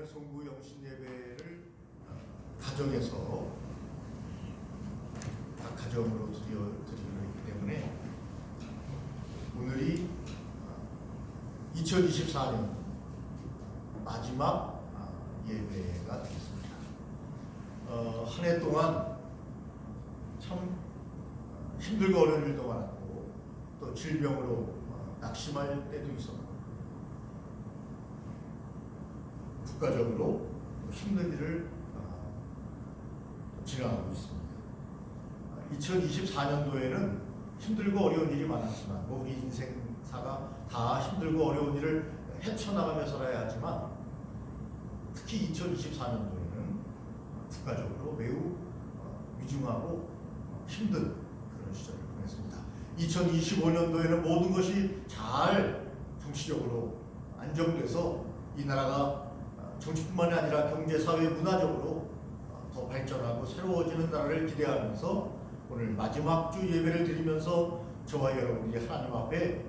송구 영신 예배를 가정에서 각 가정으로 드리고 있기 때문에 오늘이 2024년 마지막 예배가 되겠습니다. 한 해 동안 참 힘들고 어려운 일도 많았고 또 질병으로 낙심할 때도 있었고 국가적으로 힘든 일을 지나가고 있습니다. 2024년도에는 힘들고 어려운 일이 많았지만 우리 인생사가 다 힘들고 어려운 일을 헤쳐나가며 살아야 하지만 특히 2024년도에는 국가적으로 매우 위중하고 힘든 그런 시절을 보냈습니다. 2025년도에는 모든 것이 잘 정치적으로 안정돼서 이 나라가 정치뿐만이 아니라 경제, 사회, 문화적으로 더 발전하고 새로워지는 나라를 기대하면서 오늘 마지막 주 예배를 드리면서 저와 여러분이 하나님 앞에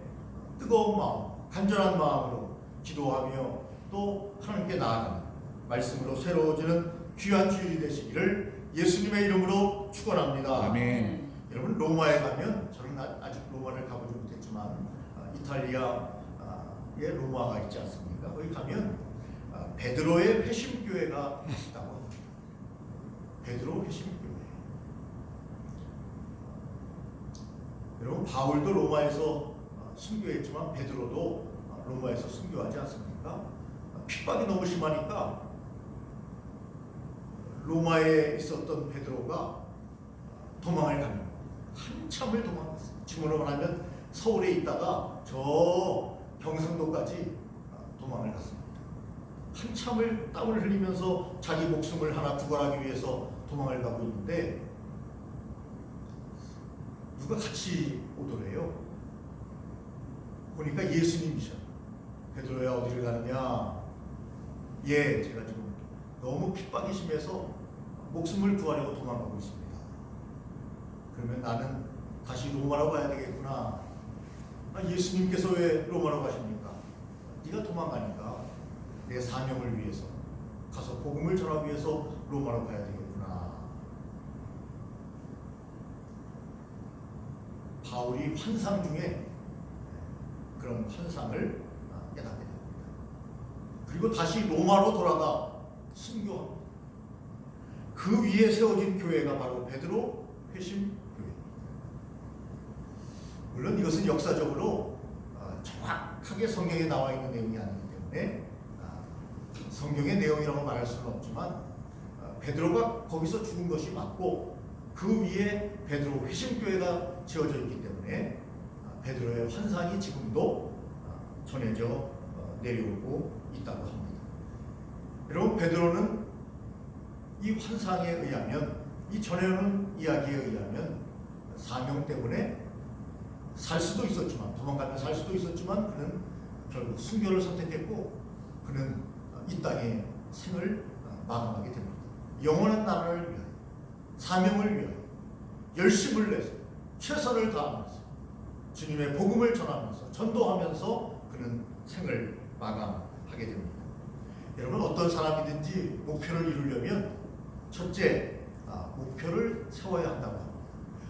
뜨거운 마음, 간절한 마음으로 기도하며 또 하나님께 나아가는 말씀으로 새로워지는 귀한 주일이 되시기를 예수님의 이름으로 축원합니다. 아멘. 여러분 로마에 가면 저는 아직 로마를 가보지 못했지만 이탈리아의 로마가 있지 않습니까? 거기 가면 베드로의 회심교회가 있다고 합니다. 베드로 회심교회. 여러분 바울도 로마에서 순교했지만 베드로도 로마에서 순교하지 않습니까? 핍박이 너무 심하니까 로마에 있었던 베드로가 도망을 가는 거예요. 한참을 도망갔어요. 지금으로 말하면 서울에 있다가 저 경상도까지 도망을 갔습니다. 한참을 땀을 흘리면서 자기 목숨을 하나 구걸하기 위해서 도망을 가고 있는데 누가 같이 오더래요. 보니까 예수님이셔. 베드로야 어디를 가느냐? 예, 제가 지금 너무 핍박이 심해서 목숨을 구하려고 도망가고 있습니다. 그러면 나는 다시 로마로 가야 되겠구나. 예수님께서 왜 로마로 가십니까? 네가 도망가니까 내 사명을 위해서 가서 복음을 전하기 위해서 로마로 가야 되겠구나. 바울이 환상 중에 그런 환상을 깨닫게 됩니다. 그리고 다시 로마로 돌아가 순교합니다. 그 위에 세워진 교회가 바로 베드로 회심교회입니다. 물론 이것은 역사적으로 정확하게 성경에 나와 있는 내용이 아니기 때문에 성경의 내용이라고 말할 수는 없지만 베드로가 거기서 죽은 것이 맞고 그 위에 베드로 회심교회가 지어져 있기 때문에 베드로의 환상이 지금도 전해져 내려오고 있다고 합니다. 여러분 베드로는 이 환상에 의하면 이 전해오는 이야기에 의하면 사명 때문에 살 수도 있었지만 도망가면 살 수도 있었지만 그는 결국 순교를 선택했고 그는 이 땅의 생을 마감하게 됩니다. 영원한 나라를 위하여 사명을 위하여 열심을 내서 최선을 다하면서 주님의 복음을 전하면서 전도하면서 그는 생을 마감하게 됩니다. 여러분 어떤 사람이든지 목표를 이루려면 첫째 목표를 세워야 한다고 합니다.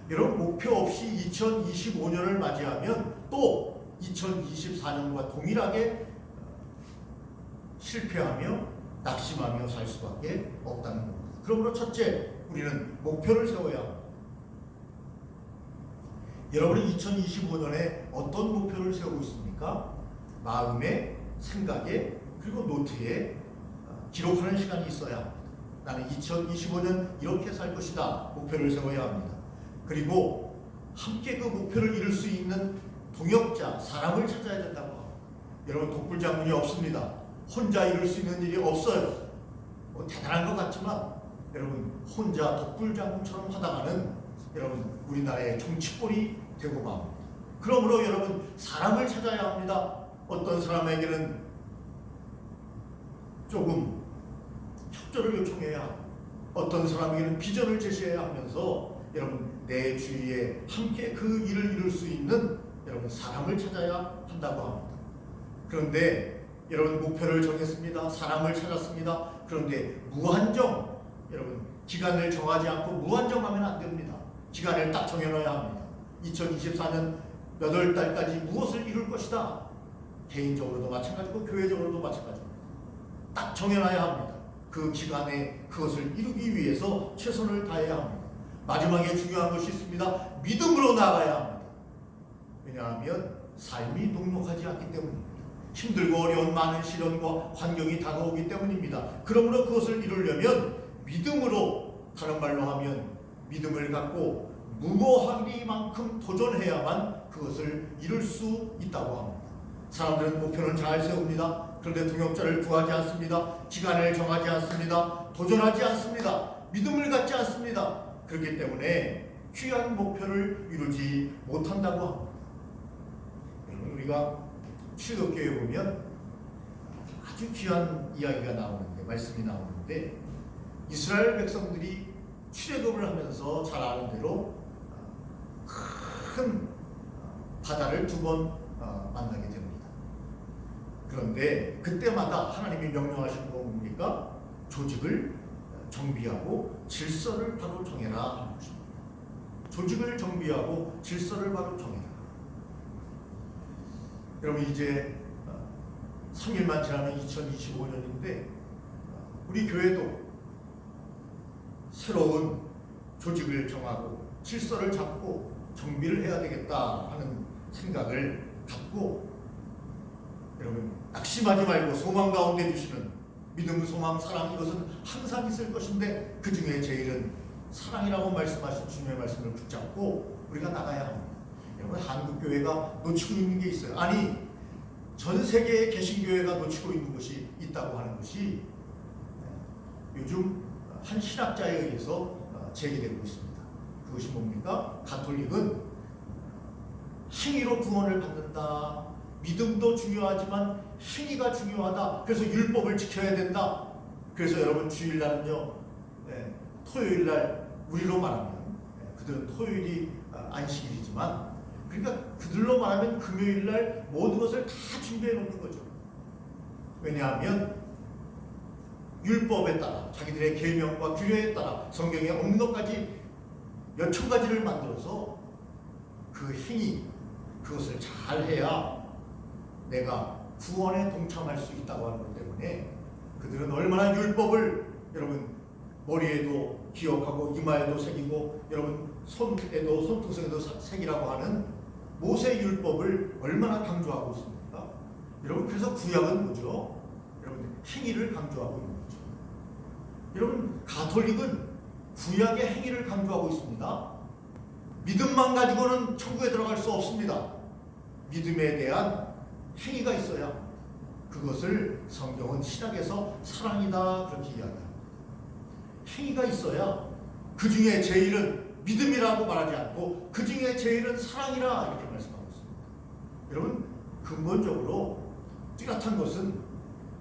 여러분 목표 없이 2025년을 맞이하면 또 2024년과 동일하게 실패하며 낙심하며 살 수밖에 없다는 겁니다. 그러므로 첫째 우리는 목표를 세워야 합니다. 여러분은 2025년에 어떤 목표를 세우고 있습니까? 마음에, 생각에, 그리고 노트에 기록하는 시간이 있어야 합니다. 나는 2025년 이렇게 살 것이다. 목표를 세워야 합니다. 그리고 함께 그 목표를 이룰 수 있는 동역자, 사람을 찾아야 된다고 합니다. 여러분 독불장군이 없습니다. 혼자 이룰 수 있는 일이 없어요. 대단한 것 같지만 여러분 혼자 독불장군처럼 하다가는 여러분 우리나라의 정치권이 되고 맙니다. 그러므로 여러분 사람을 찾아야 합니다. 어떤 사람에게는 조금 협조를 요청해야 어떤 사람에게는 비전을 제시해야 하면서 여러분 내 주위에 함께 그 일을 이룰 수 있는 여러분 사람을 찾아야 한다고 합니다. 그런데 여러분 목표를 정했습니다. 사람을 찾았습니다. 그런데 무한정, 여러분 기간을 정하지 않고 무한정하면 안 됩니다. 기간을 딱 정해놔야 합니다. 2024년 몇 월 달까지 무엇을 이룰 것이다. 개인적으로도 마찬가지고 교회적으로도 마찬가지입니다. 딱 정해놔야 합니다. 그 기간에 그것을 이루기 위해서 최선을 다해야 합니다. 마지막에 중요한 것이 있습니다. 믿음으로 나아가야 합니다. 왜냐하면 삶이 녹록하지 않기 때문입니다. 힘들고 어려운 많은 시련과 환경이 다가오기 때문입니다. 그러므로 그것을 이루려면 믿음으로, 다른 말로 하면 믿음을 갖고 무모하기만큼 도전해야만 그것을 이룰 수 있다고 합니다. 사람들은 목표는 잘 세웁니다. 그런데 동역자를 구하지 않습니다. 기간을 정하지 않습니다. 도전하지 않습니다. 믿음을 갖지 않습니다. 그렇기 때문에 귀한 목표를 이루지 못한다고 합니다. 여러분, 우리가 출애굽기에 보면 아주 귀한 이야기가 나오는데, 말씀이 나오는데, 이스라엘 백성들이 출애굽을 하면서 잘 아는 대로 큰 바다를 두 번 만나게 됩니다. 그런데 그때마다 하나님이 명령하신 건 뭡니까? 조직을 정비하고 질서를 바로 정해라 하는 것입니다. 조직을 정비하고 질서를 바로 정해라. 여러분, 이제 3일만 지나면 2025년인데 우리 교회도 새로운 조직을 정하고 질서를 잡고 정비를 해야 되겠다 하는 생각을 갖고, 여러분 낙심하지 말고 소망 가운데 주시는 믿음, 소망, 사랑, 이것은 항상 있을 것인데 그 중에 제일은 사랑이라고 말씀하신 주님의 말씀을 붙잡고 우리가 나가야 합니다. 여러분, 한국교회가 놓치고 있는 게 있어요. 아니, 전 세계의 개신교회가 놓치고 있는 것이 있다고 하는 것이 요즘 한 신학자에 의해서 제기되고 있습니다. 그것이 뭡니까? 가톨릭은 행위로 구원을 받는다. 믿음도 중요하지만 행위가 중요하다. 그래서 율법을 지켜야 된다. 그래서 여러분, 주일날은요, 토요일날 우리로 말하면, 그들은 토요일이 안식일이지만, 그러니까 그들로 말하면 금요일날 모든 것을 다 준비해 놓는 거죠. 왜냐하면 율법에 따라, 자기들의 계명과 규례에 따라 성경에 없는 것까지 몇천 가지를 만들어서 그 행위, 그것을 잘 해야 내가 구원에 동참할 수 있다고 하는 것 때문에 그들은 얼마나 율법을 여러분 머리에도 기억하고 이마에도 새기고 여러분 손에도, 손등성에도 새기라고 하는 모세 율법을 얼마나 강조하고 있습니까? 여러분, 그래서 구약은 뭐죠? 여러분, 행위를 강조하고 있는 거죠. 여러분, 가톨릭은 구약의 행위를 강조하고 있습니다. 믿음만 가지고는 천국에 들어갈 수 없습니다. 믿음에 대한 행위가 있어야 합니다. 그것을 성경은 신약에서 사랑이다 그렇게 이야기합니다. 행위가 있어야, 그 중에 제일은 믿음이라고 말하지 않고 그 중에 제일은 사랑이라 이렇게 말씀하고 있습니다. 여러분, 근본적으로 뚜렷한 것은,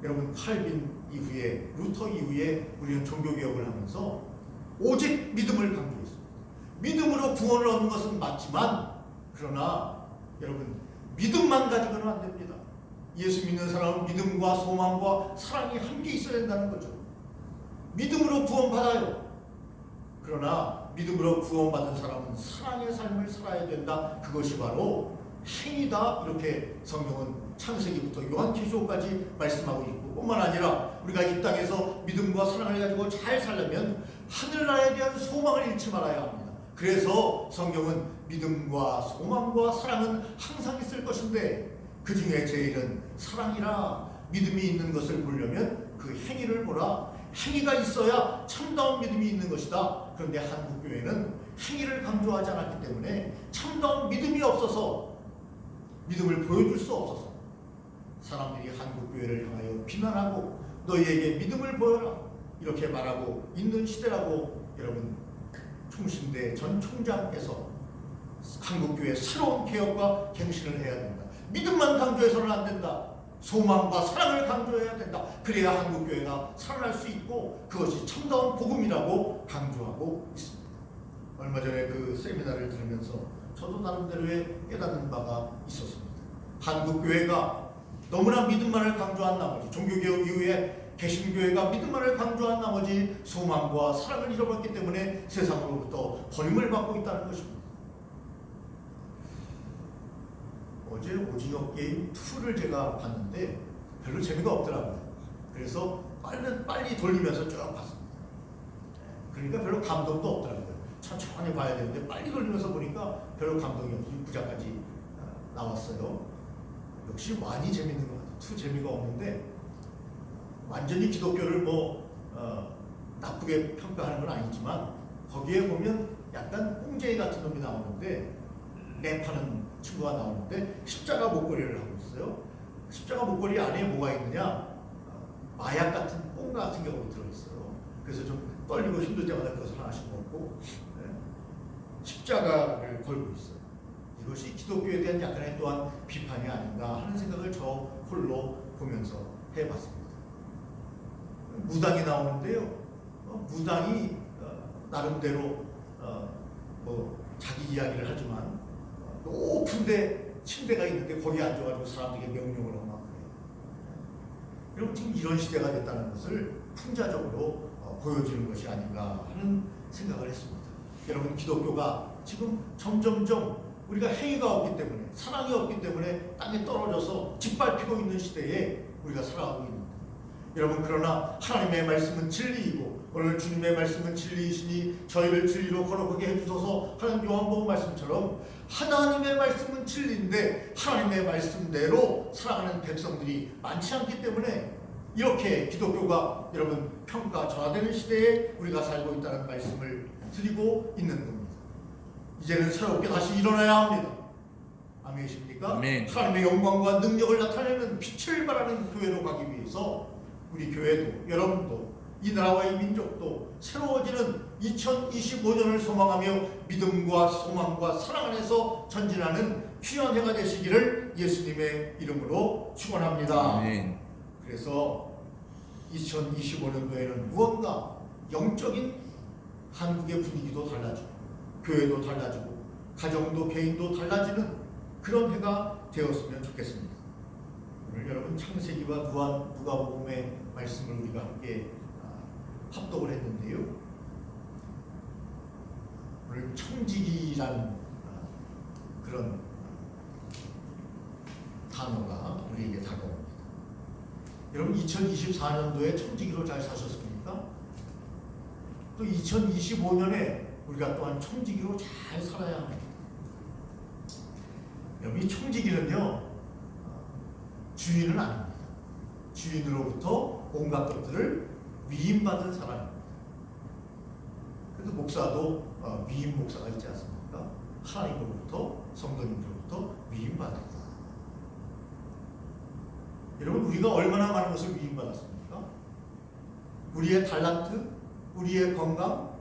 여러분 칼빈 이후에, 루터 이후에 우리는 종교개혁을 하면서 오직 믿음을 강조했습니다. 믿음으로 구원을 얻는 것은 맞지만, 그러나 여러분 믿음만 가지고는 안 됩니다. 예수 믿는 사람은 믿음과 소망과 사랑이 함께 있어야 된다는 거죠. 믿음으로 구원받아요. 그러나 믿음으로 구원받은 사람은 사랑의 삶을 살아야 된다. 그것이 바로 행위다. 이렇게 성경은 창세기부터 요한계시록까지 말씀하고 있고, 뿐만 아니라 우리가 이 땅에서 믿음과 사랑을 가지고 잘 살려면 하늘나라에 대한 소망을 잃지 말아야 합니다. 그래서 성경은 믿음과 소망과 사랑은 항상 있을 것인데 그 중에 제일은 사랑이라, 믿음이 있는 것을 보려면 그 행위를 보라. 행위가 있어야 참다운 믿음이 있는 것이다. 그런데 한국교회는 행위를 강조하지 않았기 때문에 참다운 믿음이 없어서, 믿음을 보여줄 수 없어서 사람들이 한국교회를 향하여 비난하고 너희에게 믿음을 보여라 이렇게 말하고 있는 시대라고 여러분 총신대 전 총장께서 한국교회 새로운 개혁과 갱신을 해야 된다. 믿음만 강조해서는 안 된다. 소망과 사랑을 강조해야 된다. 그래야 한국교회가 살아날 수 있고 그것이 참다운 복음이라고 강조하고 있습니다. 얼마 전에 그 세미나를 들으면서 저도 나름대로의 깨닫는 바가 있었습니다. 한국교회가 너무나 믿음만을 강조한 나머지, 종교개혁 이후에 개신교회가 믿음만을 강조한 나머지 소망과 사랑을 잃어버렸기 때문에 세상으로부터 버림을 받고 있다는 것입니다. 어제 오징어 게임 2를 제가 봤는데 별로 재미가 없더라고요. 그래서 빨리 돌리면서 쭉 봤습니다. 그러니까 별로 감동도 없더라고요. 천천히 봐야 되는데 빨리 돌리면서 보니까 별로 감동이 없어요. 6부작까지 나왔어요. 역시 많이 재밌는 것 같아요. 2 재미가 없는데 완전히 기독교를 나쁘게 평가하는 건 아니지만 거기에 보면 약간 꽁쟁이 같은 놈이 나오는데 랩하는 친구가 나오는데 십자가 목걸이를 하고 있어요. 십자가 목걸이 안에 뭐가 있느냐? 마약 같은 뽕 같은 경우가 들어있어요. 그래서 좀 떨리고 힘들 때마다 그것을 하나씩 먹고 십자가를 걸고 있어요. 이것이 기독교에 대한 약간의 또한 비판이 아닌가 하는 생각을 저 홀로 보면서 해봤습니다. 무당이 나오는데요. 무당이 나름대로 자기 이야기를 하지만 높은데 침대가 있는데 거기 앉아가지고 사람들에게 명령을 하고 막 그래요. 여러분 지금 이런 시대가 됐다는 것을 풍자적으로 보여주는 것이 아닌가 하는 생각을 했습니다. 여러분 기독교가 지금 점점점 우리가 행위가 없기 때문에 사랑이 없기 때문에 땅에 떨어져서 짓밟히고 있는 시대에 우리가 살아가고 있습니다. 여러분 그러나 하나님의 말씀은 진리이고 오늘 주님의 말씀은 진리이시니 저희를 진리로 거룩하게 해주소서 하는 요한복음 말씀처럼 하나님의 말씀은 진리인데 하나님의 말씀대로 살아가는 백성들이 많지 않기 때문에 이렇게 기독교가 여러분 평가절하되는 시대에 우리가 살고 있다는 말씀을 드리고 있는 겁니다. 이제는 새롭게 다시 일어나야 합니다. 아멘이십니까? 아멘. 하나님의 영광과 능력을 나타내는 빛을 발하는 교회로 가기 위해서 우리 교회도 여러분도 이 나라와 이 민족도 새로워지는 2025년을 소망하며 믿음과 소망과 사랑 안에서 전진하는 귀한 해가 되시기를 예수님의 이름으로 축원합니다. 아멘. 그래서 2025년도에는 무언가 영적인 한국의 분위기도 달라지고 교회도 달라지고 가정도 개인도 달라지는 그런 해가 되었으면 좋겠습니다. 오늘 여러분 창세기와 누가복음의 말씀을 우리가 함께 합독을 했는데요. 오늘 청지기라는 그런 단어가 우리에게 다가옵니다. 여러분 2024년도에 청지기로 잘 사셨습니까? 또 2025년에 우리가 또한 청지기로 잘 살아야 합니다. 여러분 이 청지기는요 주인은 아닙니다. 주인으로부터 온갖 것들을 위임받은 사람입니다. 그래서 목사도 위임 목사가 있지 않습니까? 하나님으로부터 성도님들로부터 위임받았다. 여러분 우리가 얼마나 많은 것을 위임받았습니까? 우리의 달란트, 우리의 건강,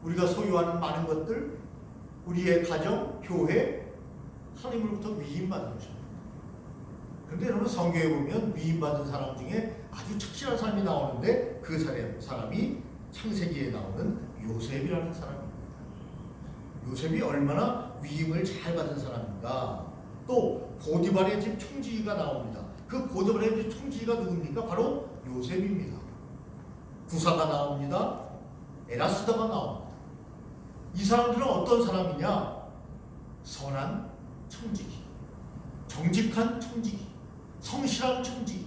우리가 소유하는 많은 것들, 우리의 가정, 교회, 하나님으로부터 위임받은 것입니다. 그런데 여러분 성경에 보면 위임받은 사람 중에 아주 착실한 사람이 나오는데 그 사람이 창세기에 나오는 요셉이라는 사람입니다. 요셉이 얼마나 위임을 잘 받은 사람인가. 또 보디발의 집 총지기가 나옵니다. 그 보디발의 집 총지기가 누굽니까? 바로 요셉입니다. 구사가 나옵니다. 에라스다가 나옵니다. 이 사람들은 어떤 사람이냐? 선한 청지기, 정직한 청지기, 성실한 청지기.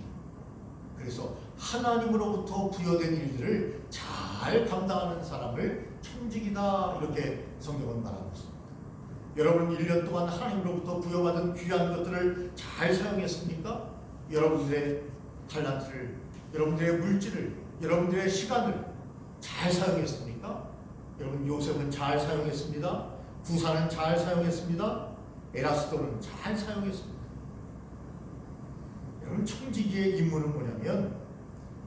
그래서 하나님으로부터 부여된 일들을 잘 감당하는 사람을 청지기다 이렇게 성경은 말하고 있습니다. 여러분 1년 동안 하나님으로부터 부여받은 귀한 것들을 잘 사용했습니까? 여러분들의 달란트를, 여러분들의 물질을, 여러분들의 시간을 잘 사용했습니까? 여러분 요셉은 잘 사용했습니다. 구사는 잘 사용했습니다. 에라스도는 잘 사용했습니다. 여러분 청지기의 임무는 뭐냐면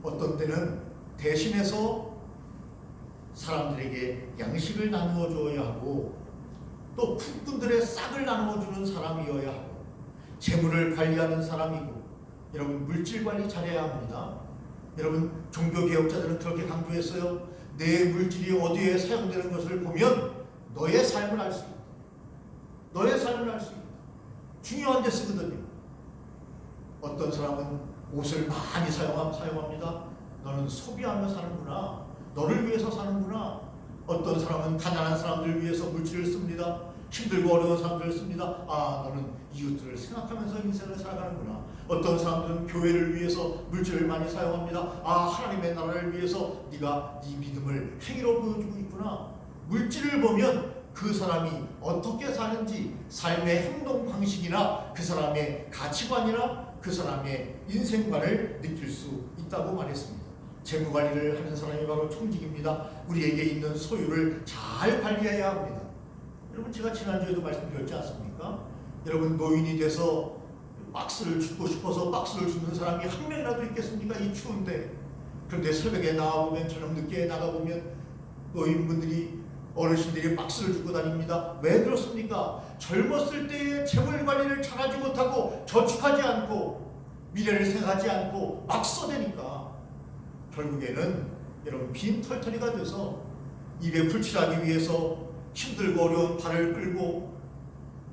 어떤 때는 대신해서 사람들에게 양식을 나누어 주어야 하고 또 품꾼들의 싹을 나누어 주는 사람이어야 하고 재물을 관리하는 사람이고 여러분 물질 관리 잘해야 합니다. 여러분 종교개혁자들은 그렇게 강조했어요. 내 물질이 어디에 사용되는 것을 보면 너의 삶을 알 수 있다. 너의 삶을 알 수 있다. 중요한 데 쓰거든요. 어떤 사람은 옷을 많이 사용합니다. 너는 소비하며 사는구나. 너를 위해서 사는구나. 어떤 사람은 가난한 사람들을 위해서 물질을 씁니다. 힘들고 어려운 사람들을 씁니다. 아, 너는 이웃들을 생각하면서 인생을 살아가는구나. 어떤 사람들은 교회를 위해서 물질을 많이 사용합니다. 아, 하나님의 나라를 위해서 네가 네 믿음을 행위로 보여주고 있구나. 물질을 보면 그 사람이 어떻게 사는지, 삶의 행동 방식이나 그 사람의 가치관이나 그 사람의 인생관을 느낄 수 있다고 말했습니다. 재무관리를 하는 사람이 바로 총직입니다. 우리에게 있는 소유를 잘 관리해야 합니다. 여러분, 제가 지난주에도 말씀드렸지 않습니까? 여러분, 노인이 돼서 박스를 줍고 싶어서 박스를 줍는 사람이 한 명이라도 있겠습니까? 이 추운데. 그런데 새벽에 나가보면, 저녁 늦게 나가보면 노인분들이, 어르신들이 박스를 주고 다닙니다. 왜 그렇습니까? 젊었을 때의 재물 관리를 잘하지 못하고 저축하지 않고 미래를 생각하지 않고 막 써대니까 결국에는 여러분 빈털터리가 돼서 입에 풀칠하기 위해서 힘들고 어려운 발을 끌고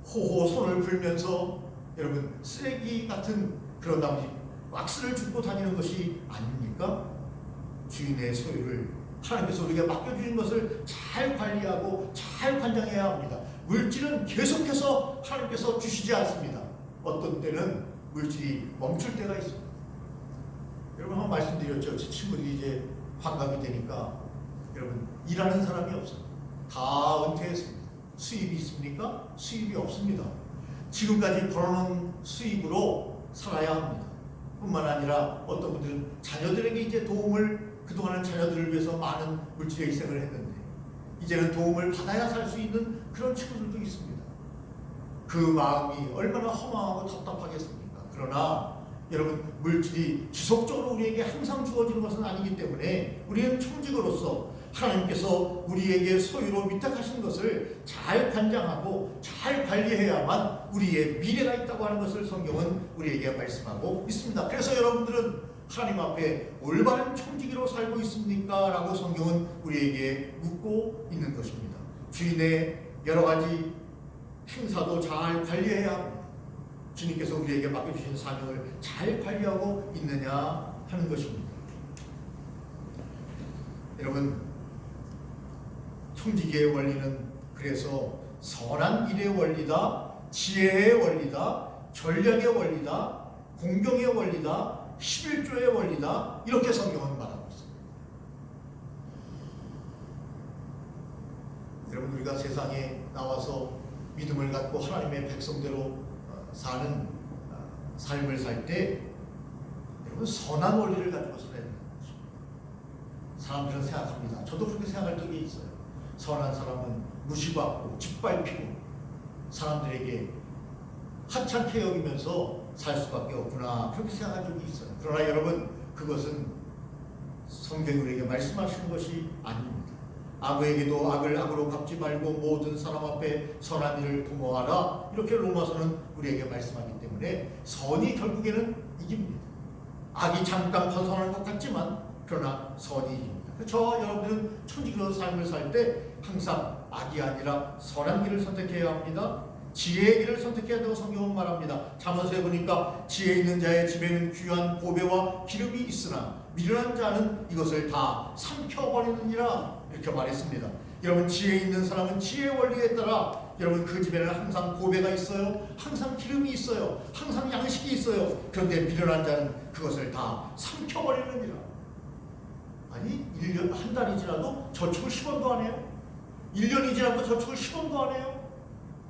호호 손을 불면서 여러분 쓰레기 같은 그런 나머지 박스를 줍고 다니는 것이 아닙니까? 주인의 소유를 하나님께서 우리에게 맡겨주신 것을 잘 관리하고 잘 관장해야 합니다. 물질은 계속해서 하나님께서 주시지 않습니다. 어떤 때는 물질이 멈출 때가 있습니다. 여러분, 한번 말씀드렸죠. 제 친구들이 이제 환갑이 되니까 여러분 일하는 사람이 없어요. 다 은퇴했습니다. 수입이 있습니까? 수입이 없습니다. 지금까지 벌어놓은 수입으로 살아야 합니다. 뿐만 아니라 어떤 분들은 자녀들에게 이제 도움을, 그동안은 자녀들을 위해서 많은 물질의 희생을 했는데 이제는 도움을 받아야 살 수 있는 그런 친구들도 있습니다. 그 마음이 얼마나 허망하고 답답하겠습니까? 그러나 여러분, 물질이 지속적으로 우리에게 항상 주어지는 것은 아니기 때문에 우리는 총직으로서 하나님께서 우리에게 소유로 위탁하신 것을 잘 관장하고 잘 관리해야만 우리의 미래가 있다고 하는 것을 성경은 우리에게 말씀하고 있습니다. 그래서 여러분들은 하나님 앞에 올바른 총직으로 살고 있습니까? 라고 성경은 우리에게 묻고 있는 것입니다. 주인의 여러 가지 행사도 잘 관리해야 합니다. 주님께서 우리에게 맡겨주신 사명을 잘 관리하고 있느냐 하는 것입니다. 여러분, 총직의 원리는 그래서 선한 일의 원리다, 지혜의 원리다, 전략의 원리다, 공경의 원리다, 11조의 원리다, 이렇게 성경은 말하고 있습니다. 여러분, 우리가 세상에 나와서 믿음을 갖고 하나님의 백성대로 사는 삶을 살 때 여러분 선한 원리를 가지고 살아야 되는 거죠. 사람들은 생각합니다. 저도 그렇게 생각할 적이 있어요. 선한 사람은 무시받고 짓밟히고 사람들에게 하찮게 여기면서 살 수밖에 없구나, 그렇게 생각한 적이 있어요. 그러나 여러분, 그것은 성경이 우리에게 말씀하시는 것이 아닙니다. 악에게도 악을 악으로 갚지 말고 모든 사람 앞에 선한 일을 도모하라, 이렇게 로마서는 우리에게 말씀하기 때문에 선이 결국에는 이깁니다. 악이 잠깐 벗어나는 것 같지만 그러나 선이 이깁니다. 저와 여러분들은 천직으로 삶을 살 때 항상 악이 아니라 선한 길을 선택해야 합니다. 지혜의 길을 선택해야 한다고 성경은 말합니다. 잠언서에 보니까 지혜 있는 자의 집에는 귀한 보배와 기름이 있으나 미련한 자는 이것을 다 삼켜버리느니라, 이렇게 말했습니다. 여러분, 지혜 있는 사람은 지혜의 원리에 따라 여러분 그 집에는 항상 보배가 있어요. 항상 기름이 있어요. 항상 양식이 있어요. 그런데 미련한 자는 그것을 다 삼켜버리느니라. 아니, 1년, 한 달이 지나도 저축을 10원도 안 해요. 1년이 지나도 저축을 10원도 안 해요.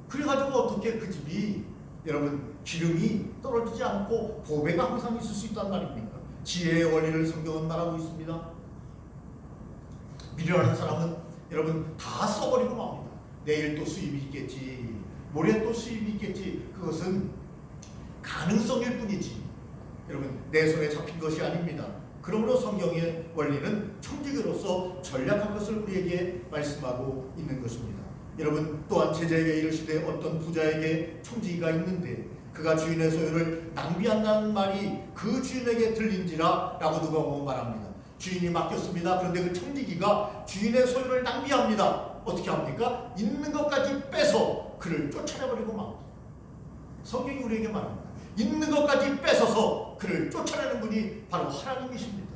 그래가지고 어떻게 그 집이 여러분 기름이 떨어지지 않고 보배가 항상 있을 수 있단 말입니까? 지혜의 원리를 성경은 말하고 있습니다. 미련한 사람은 여러분 다 써버리고 맙니다. 내일 또 수입이 있겠지, 모레 또 수입이 있겠지. 그것은 가능성일 뿐이지 여러분 내 손에 잡힌 것이 아닙니다. 그러므로 성경의 원리는 총직으로서 전략한 것을 우리에게 말씀하고 있는 것입니다. 여러분, 또한 제자에게 이르시되 어떤 부자에게 총지기가 있는데 그가 주인의 소유를 낭비한다는 말이 그 주인에게 들린지라 라고 누가 보면 말합니다. 주인이 맡겼습니다. 그런데 그 총지기가 주인의 소유를 낭비합니다. 어떻게 합니까? 있는 것까지 빼서 그를 쫓아내버리고 맙니다. 성경이 우리에게 말합니다. 있는 것까지 뺏어서 그를 쫓아내는 분이 바로 하나님이십니다.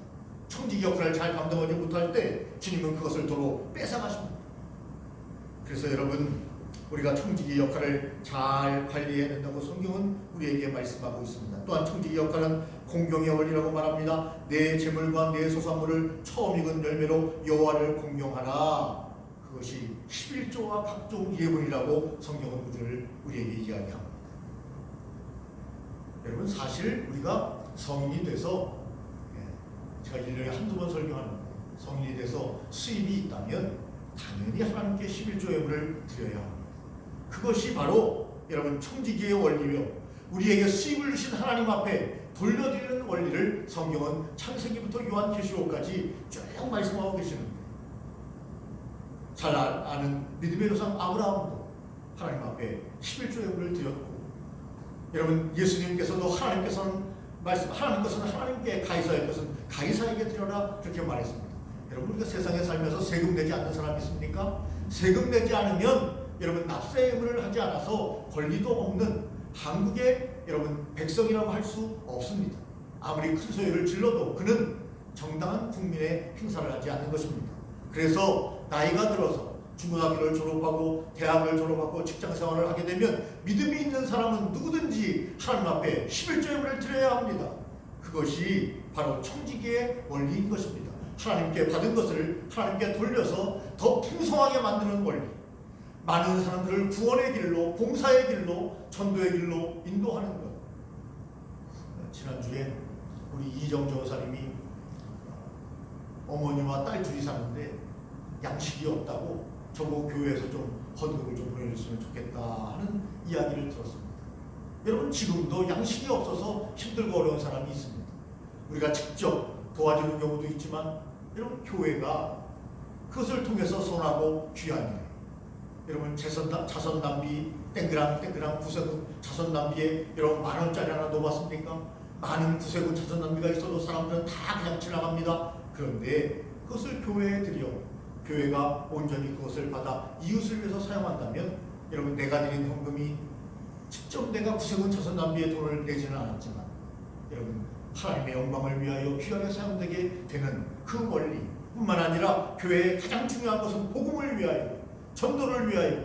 청지기 역할을 잘 감당하지 못할 때 주님은 그것을 도로 뺏어가십니다. 그래서 여러분, 우리가 청지기 역할을 잘 관리해야 된다고 성경은 우리에게 말씀하고 있습니다. 또한 청지기 역할은 공경의 원리라고 말합니다. 내 재물과 내 소산물을 처음 익은 열매로 여호와를 공경하라. 그것이 11조와 각종 예물이라고 성경은 우리에게 이야기합니다. 여러분, 사실 우리가 성인이 돼서, 제가 1년에 한두 번 설교하는데, 성인이 돼서 수입이 있다면 당연히 하나님께 11조 예물을 드려야 합니다. 그것이 바로 여러분 청지기의 원리며 우리에게 수입을 주신 하나님 앞에 돌려드리는 원리를 성경은 창세기부터 요한계시록까지 쭉 말씀하고 계시는데, 잘 아는 믿음의 조상 아브라함도 하나님 앞에 11조 예물을 드렸고, 여러분 예수님께서도 하나님 것은 하나님께, 가이사의 것은 가이사에게 드려라, 그렇게 말했습니다. 여러분, 우리가 세상에 살면서 세금 내지 않는 사람이 있습니까? 세금 내지 않으면 여러분 납세의무를 하지 않아서 권리도 없는 한국의 여러분 백성이라고 할 수 없습니다. 아무리 큰 소리를 질러도 그는 정당한 국민의 행사를 하지 않는 것입니다. 그래서 나이가 들어서 중고등학교를 졸업하고 대학을 졸업하고 직장생활을 하게 되면 믿음이 있는 사람은 누구든지 하나님 앞에 11조 예물을 드려야 합니다. 그것이 바로 청지기의 원리인 것입니다. 하나님께 받은 것을 하나님께 돌려서 더 풍성하게 만드는 원리, 많은 사람들을 구원의 길로, 봉사의 길로, 전도의 길로 인도하는 것. 지난주에 우리 이정조 원사님이 어머니와 딸 둘이 사는데 양식이 없다고 저보고 교회에서 좀 헌금을 좀 보내줬으면 좋겠다 하는 이야기를 들었습니다. 여러분, 지금도 양식이 없어서 힘들고 어려운 사람이 있습니다. 우리가 직접 도와주는 경우도 있지만, 여러분 교회가 그것을 통해서 선하고 귀한 일, 여러분 자선 낭비 땡그랑 구세군 자선 낭비에 여러분 10,000원짜리 하나 넣어봤습니까? 많은 구세군 자선 낭비가 있어도 사람들은 다 그냥 지나갑니다. 그런데 그것을 교회에 드려 교회가 온전히 그것을 받아 이웃을 위해서 사용한다면, 여러분 내가 드린 헌금이 직접 내가 구세군 자선 낭비에 돈을 내지는 않았지만 여러분 하나님의 영광을 위하여 귀하게 사용되게 되는 그 원리 뿐만 아니라, 교회의 가장 중요한 것은 복음을 위하여, 전도를 위하여,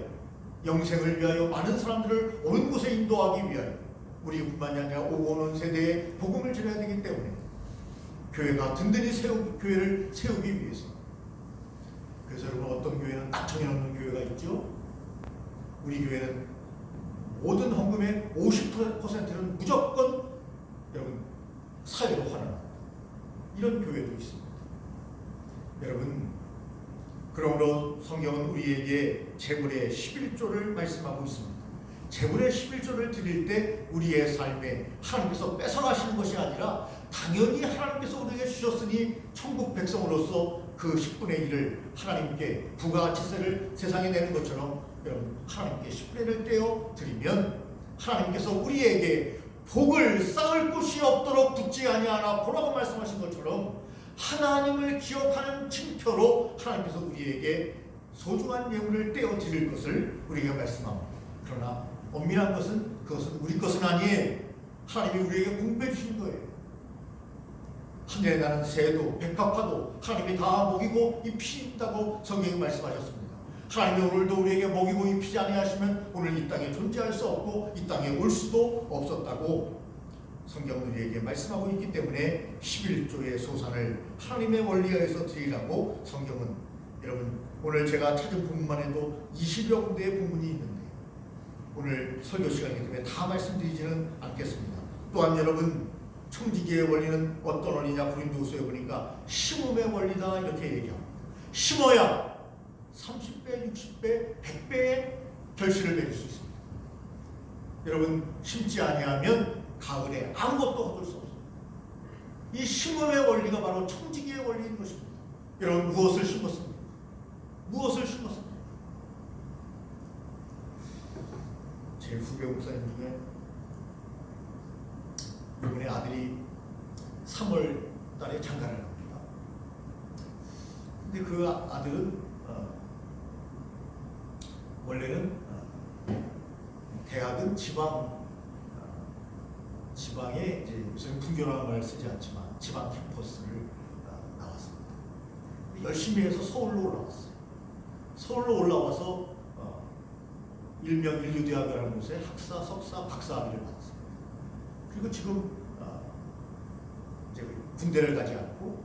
영생을 위하여, 많은 사람들을 옳은 곳에 인도하기 위하여, 우리뿐만이 아니라 오고 오는 세대에 복음을 전해야 되기 때문에 교회가 든든히 교회를 세우기 위해서. 그래서 여러분, 어떤 교회는 딱 정해놓는 교회가 있죠. 우리 교회는 모든 헌금의 50%는 무조건 여러분 사회로 환원합니다. 이런 교회도 있습니다. 여러분, 그러므로 성경은 우리에게 재물의 11조를 말씀하고 있습니다. 재물의 11조를 드릴 때 우리의 삶에 하나님께서 뺏어가시는 것이 아니라, 당연히 하나님께서 우리에게 주셨으니 천국 백성으로서 그 10분의 1을 하나님께 부가가치세를 세상에 내는 것처럼 여러분 하나님께 10분의 1을 떼어 드리면, 하나님께서 우리에게 복을 쌓을 곳이 없도록 굳지 아니하나 보라고 말씀하신 것처럼 하나님을 기억하는 징표로 하나님께서 우리에게 소중한 예물을 떼어 드릴 것을 우리에게 말씀합니다. 그러나 엄밀한 것은 그것은 우리 것은 아니에요. 하나님이 우리에게 공급해 주신 거예요. 하늘에 나는 새도 백합화도 하나님이 다 먹이고 입힌다고 성경이 말씀하셨습니다. 하나님이 오늘도 우리에게 먹이고 입히지 아니하시면 오늘 이 땅에 존재할 수 없고 이 땅에 올 수도 없었다고 성경은 우리에게 말씀하고 있기 때문에 11조의 소산을 하나님의 원리하에서 드리라고 성경은, 여러분 오늘 제가 찾은 본문만 해도 20여 군데의 본문이 있는데 오늘 설교 시간이기 때문에 다 말씀드리지는 않겠습니다. 또한 여러분, 청지기의 원리는 어떤 원리냐, 고린도후서에 보니까 심음의 원리다 이렇게 얘기합니다. 심어야 30배, 60배, 100배의 결실을 맺을 수 있습니다. 여러분, 심지 아니하면 가을에 아무것도 얻을 수 없습니다. 이 심음의 원리가 바로 청지기의 원리인 것입니다. 여러분, 무엇을 심었습니까? 무엇을 심었습니까? 제 후배 목사님 중에 이번에 아들이 3월 달에 장가를 갑니다. 근데 그 아들은 원래는 대학은 지방 지방에 이제 요새 분교라는 말을 쓰지 않지만 지방 캠퍼스를 나왔습니다. 열심히 해서 서울로 올라왔어요. 서울로 올라와서 일명 인류대학이라는 곳에 학사, 석사, 박사학위를 받았습니다. 그리고 지금 이제 군대를 가지 않고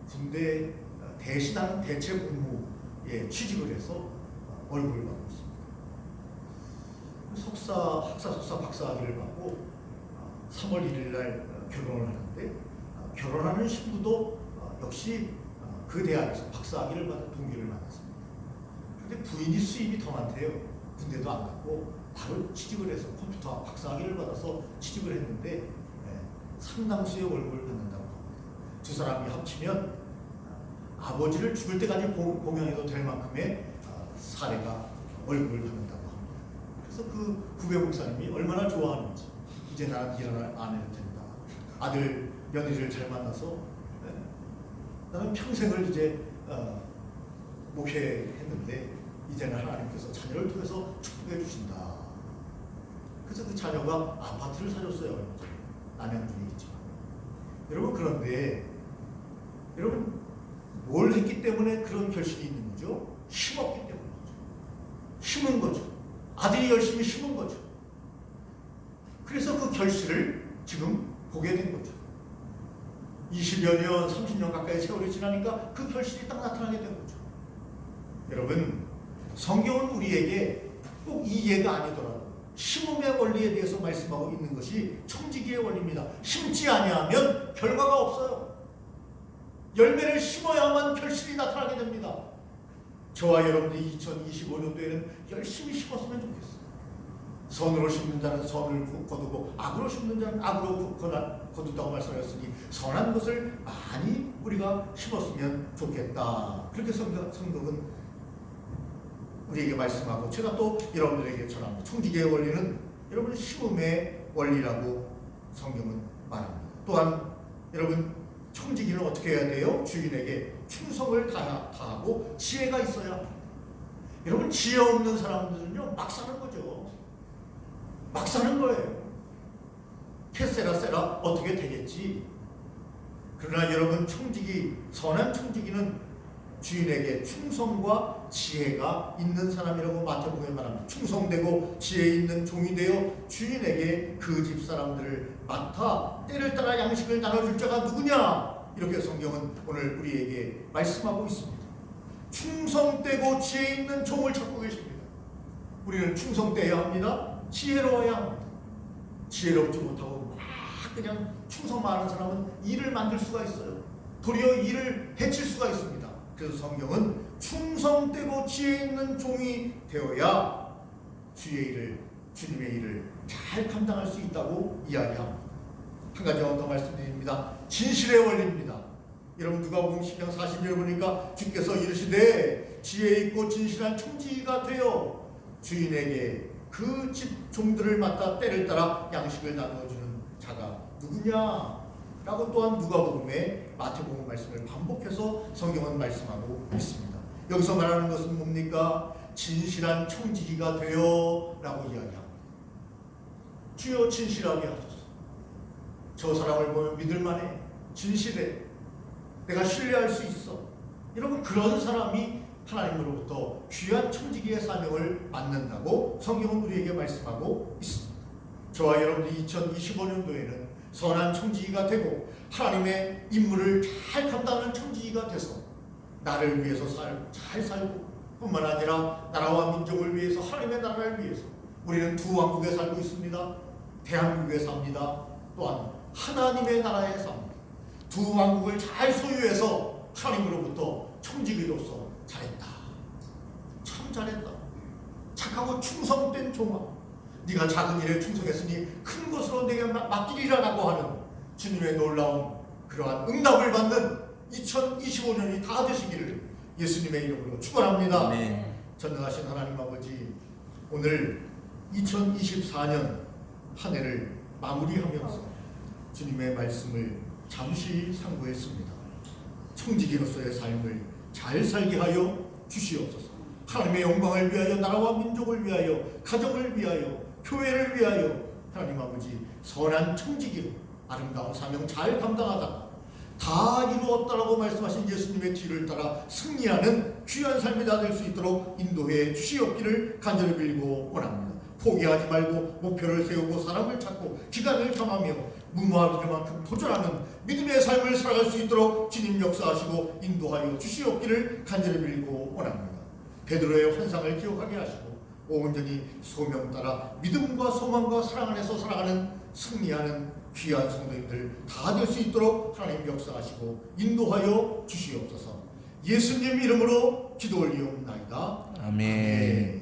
군대 대신하는 대체 공무에 취직을 해서 월급을 받고 있습니다. 학사, 석사, 박사학위를 받고 3월 1일 날 결혼을 하는데 결혼하는 신부도 역시 그 대학에서 박사학위를 받은 동기를 만났습니다. 그런데 부인이 수입이 더 많대요. 군대도 안 갔고 바로 취직을 해서 컴퓨터 박사학위를 받아서 취직을 했는데 상당수의 월급을 받는다고 합니다. 두 사람이 합치면 아버지를 죽을 때까지 봉양해도 될 만큼의 사례가 월급을 받는다고 합니다. 그래서 그 구배 목사님이 얼마나 좋아하는지 이제 나는 일어날 안 해도 된다. 아들 며느리를 잘 만나서 나는 평생을 이제 목회했는데 이제는 하나님께서 자녀를 통해서 축복해 주신다. 그래서 그 자녀가 아파트를 사줬어요. 남양주에 있지만. 여러분 그런데 여러분 뭘 했기 때문에 그런 결실이 있는 거죠? 심었기 때문이죠. 심은 거죠. 아들이 열심히 심은 거죠. 그래서 그 결실을 지금 보게 된 거죠. 20여 년, 30년 가까이 세월이 지나니까 그 결실이 딱 나타나게 된 거죠. 여러분 성경은 우리에게 꼭 이 예가 아니더라도 심음의 원리에 대해서 말씀하고 있는 것이 청지기의 원리입니다. 심지 아니하면 결과가 없어요. 열매를 심어야만 결실이 나타나게 됩니다. 저와 여러분들이 2025년도에는 열심히 심었으면 좋겠어요. 선으로 심는 자는 선을 거두고 악으로 심는 자는 악으로 거둔다고 말씀하셨으니 선한 것을 많이 우리가 심었으면 좋겠다. 그렇게 성경은 우리에게 말씀하고 제가 또 여러분들에게 전합니다. 청지기의 원리는 여러분 심음의 원리라고 성경은 말합니다. 또한 여러분 청지기는 어떻게 해야 돼요? 주인에게 충성을 다하고 지혜가 있어야 합니다. 여러분 지혜 없는 사람들은요 막 사는 거죠. 막 사는 거예요. 캐세라 어떻게 되겠지. 그러나 여러분 청지기, 선한 청지기는 주인에게 충성과 지혜가 있는 사람이라고 마태복음에 말합니다. 충성되고 지혜 있는 종이 되어 주인에게 그 집 사람들을 맡아 때를 따라 양식을 나눠줄 자가 누구냐? 이렇게 성경은 오늘 우리에게 말씀하고 있습니다. 충성되고 지혜 있는 종을 찾고 계십니다. 우리는 충성되어야 합니다. 지혜로워야 합니다. 지혜롭지 못하고 막 그냥 충성 많은 사람은 일을 만들 수가 있어요. 도리어 일을 해칠 수가 있습니다. 그래서 성경은 충성되고 지혜 있는 종이 되어야 주의 일을, 주님의 일을 잘 감당할 수 있다고 이야기합니다. 한 가지만 더 말씀드립니다. 진실의 원리입니다. 여러분 누가복음 10장 40절에 보니까 주께서 이르시되 지혜 있고 진실한 청지기가 되어 주인에게 그 집 종들을 맡아 때를 따라 양식을 나누어주는 자가 누구냐? 라고 또한 누가복음에 마태복음 말씀을 반복해서 성경은 말씀하고 있습니다. 여기서 말하는 것은 뭡니까? 진실한 청지기가 되어 라고 이야기합니다. 주여 진실하게 하소서. 저 사람을 보면 믿을만해. 진실해. 내가 신뢰할 수 있어. 여러분 그런 사람이 하나님으로부터 귀한 청지기의 사명을 맡는다고 성경은 우리에게 말씀하고 있습니다. 저와 여러분들이 2025년도에는 선한 청지기가 되고 하나님의 임무를 잘 감당하는 청지기가 돼서 나를 위해서 잘 살고 뿐만 아니라 나라와 민족을 위해서 하나님의 나라를 위해서 우리는 두 왕국에 살고 있습니다. 대한민국에 삽니다. 또한 하나님의 나라에 삽니다. 두 왕국을 잘 소유해서 하나님으로부터 청지기로서 잘했다. 참 잘했다. 착하고 충성된 종아. 네가 작은 일에 충성했으니 큰 것으로 내게 맡기리라라고 하는 주님의 놀라운 그러한 응답을 받는 2025년이 다 되시기를 예수님의 이름으로 축원합니다. 네. 전능하신 하나님 아버지, 오늘 2024년 한 해를 마무리하면서 주님의 말씀을 잠시 상고했습니다. 청지기로서의 삶을 잘 살게 하여 주시옵소서. 하나님의 영광을 위하여, 나라와 민족을 위하여, 가정을 위하여, 교회를 위하여 하나님 아버지 선한 청지기로 아름다운 사명 잘 감당하다가 다 이루었다라고 말씀하신 예수님의 뒤를 따라 승리하는 귀한 삶이 다 될 수 있도록 인도해 주시옵기를 간절히 빌고 원합니다. 포기하지 말고 목표를 세우고 사람을 찾고 기간을 정하며 무모할 일만큼 도전하는 믿음의 삶을 살아갈 수 있도록 주님 역사하시고 인도하여 주시옵기를 간절히 빌고 원합니다. 베드로의 환상을 기억하게 하시고 온전히 소명 따라 믿음과 소망과 사랑 안에서 살아가는 승리하는 귀한 성도님들 다 될 수 있도록 하나님 역사하시고 인도하여 주시옵소서. 예수님 이름으로 기도 올리옵나이다. 아멘.